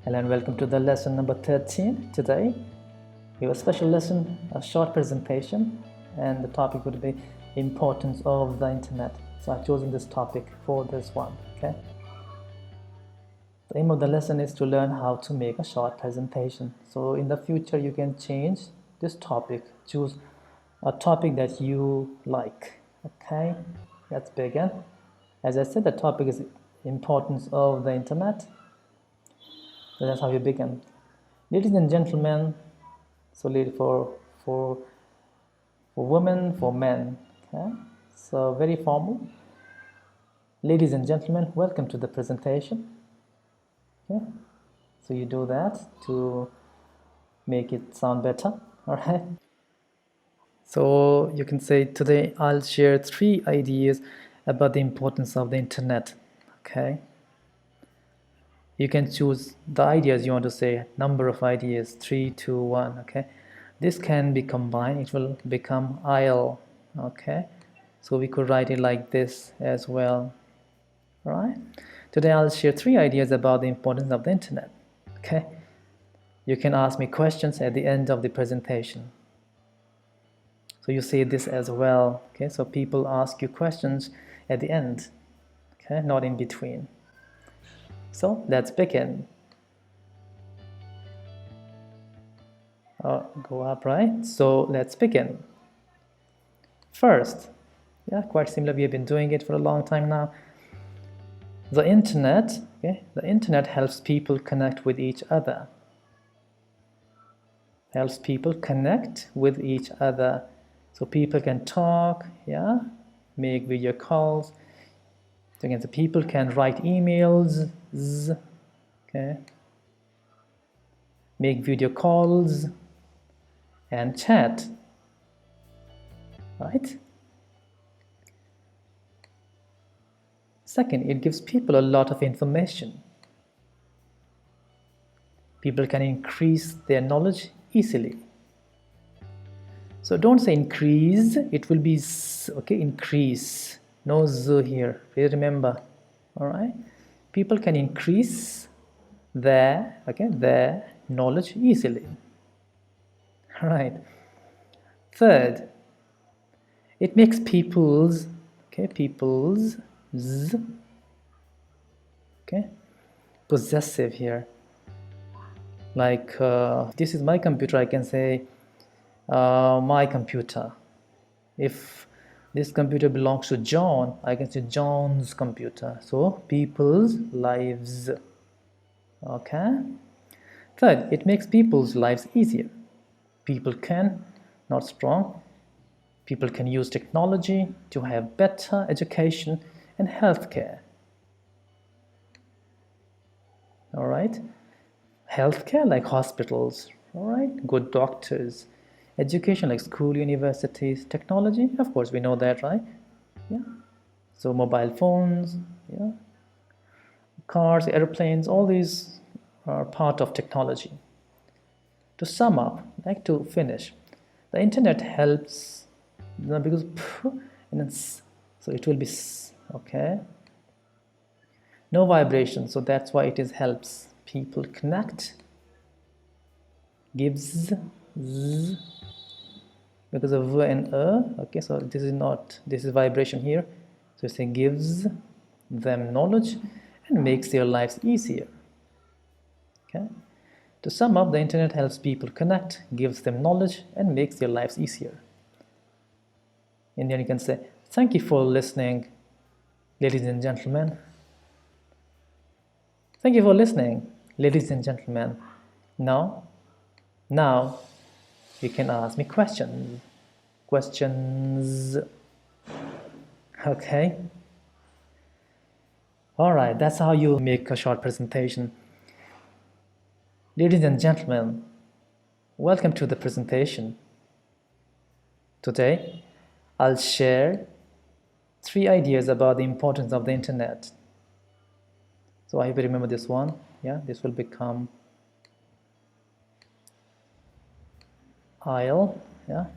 Hello and welcome to the lesson number 13. Today we have a special lesson, a short presentation, and the topic would be importance of the internet. So I've chosen this topic for this one. Okay. The aim of the lesson is to learn how to make a short presentation. So in the future you can change this topic, choose a topic that you like. Okay, let's begin. As I said, the topic is importance of the internet. So that's how we begin. Ladies and gentlemen, so lead for women, for men. Okay, so very formal. Ladies and gentlemen, welcome to the presentation. Okay, so you do that to make it sound better. All right. So you can say today I'll share 3 ideas about the importance of the internet. Okay. You can choose the ideas you want to say, number of ideas, 3, 2, 1. Okay. This can be combined, it will become I'll. Okay. So we could write it like this as well. All right. Today I'll share 3 ideas about the importance of the internet. Okay. You can ask me questions at the end of the presentation. So you say this as well. Okay. So people ask you questions at the end. Okay. Not in between. So let's begin. Go up, right? So let's begin. First, yeah, quite similar. We have been doing it for a long time now. The internet, okay? The internet helps people connect with each other. Helps people connect with each other. So people can talk, yeah, make video calls. So again, the people can write emails, okay, make video calls and chat, right? Second, it gives people a lot of information. People can increase their knowledge easily. So don't say increase, it will be okay, increase. No z here. Please remember. All right? People can increase their knowledge easily. All right. Third, it makes people's possessive here. Like this is my computer, I can say my computer. If this computer belongs to John, I can say John's computer. So people's lives. Okay. Third, it makes people's lives easier. People can, not strong, people can use technology to have better education and healthcare. All right. Healthcare like hospitals, all right, good doctors, education like school, universities, technology, of course we know that, right? Yeah. So mobile phones, yeah, cars, airplanes, all these are part of technology. To sum up, like to finish, the internet helps because so it will be okay, no vibration, so that's why it is helps people connect, gives z, because of v and okay, so this is not, this is vibration here, so it says gives them knowledge and makes their lives easier. Okay, to sum up, the internet helps people connect, gives them knowledge and makes their lives easier. And then you can say thank you for listening, ladies and gentlemen. Thank you for listening, ladies and gentlemen. Now you can ask me questions. Okay. All right, that's how you make a short presentation. Ladies and gentlemen, welcome to the presentation. Today, I'll share 3 ideas about the importance of the internet. So I hope you remember this one. Yeah, this will become I'll. Yeah.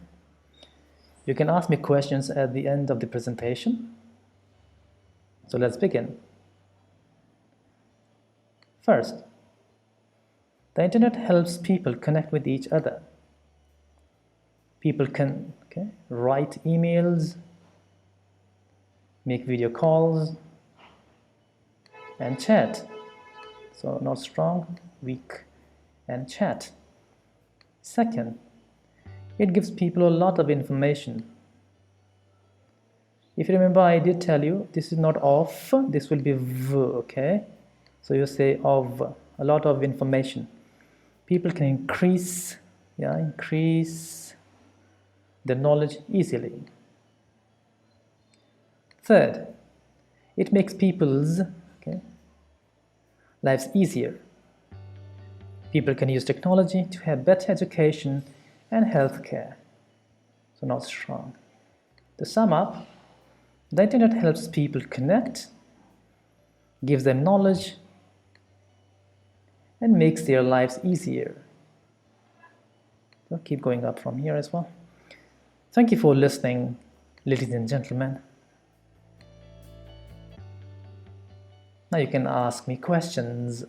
You can ask me questions at the end of the presentation. So let's begin. First, The internet helps people connect with each other. People can write emails, make video calls, and chat. So not strong, weak, and chat. Second, it gives people a lot of information. If you remember, I did tell you this is not of, this will be v, okay? So you say of, a lot of information. People can increase their knowledge easily. Third, it makes people's lives easier. People can use technology to have better education and healthcare. So not strong. To sum up, the internet helps people connect, gives them knowledge, and makes their lives easier. So keep going up from here as well. Thank you for listening, ladies and gentlemen. Now you can ask me questions.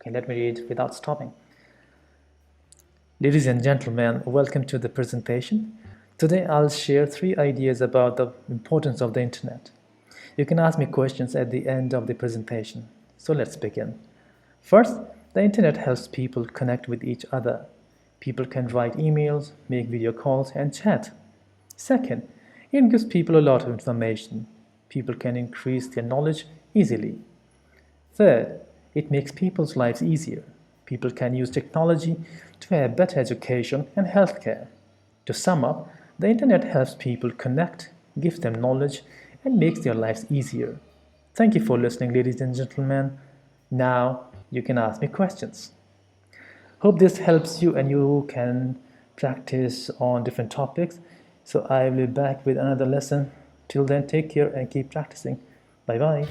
Okay, let me read without stopping. Ladies and gentlemen, welcome to the presentation. Today I'll share 3 ideas about the importance of the internet. You can ask me questions at the end of the presentation. So let's begin. First, the internet helps people connect with each other. People can write emails, make video calls, and chat. Second, it gives people a lot of information. People can increase their knowledge easily. Third, it makes people's lives easier. People can use technology to have better education and healthcare. To sum up, the internet helps people connect, gives them knowledge, and makes their lives easier. Thank you for listening, ladies and gentlemen. Now you can ask me questions. Hope this helps you and you can practice on different topics. So I will be back with another lesson. Till then, take care and keep practicing. Bye bye.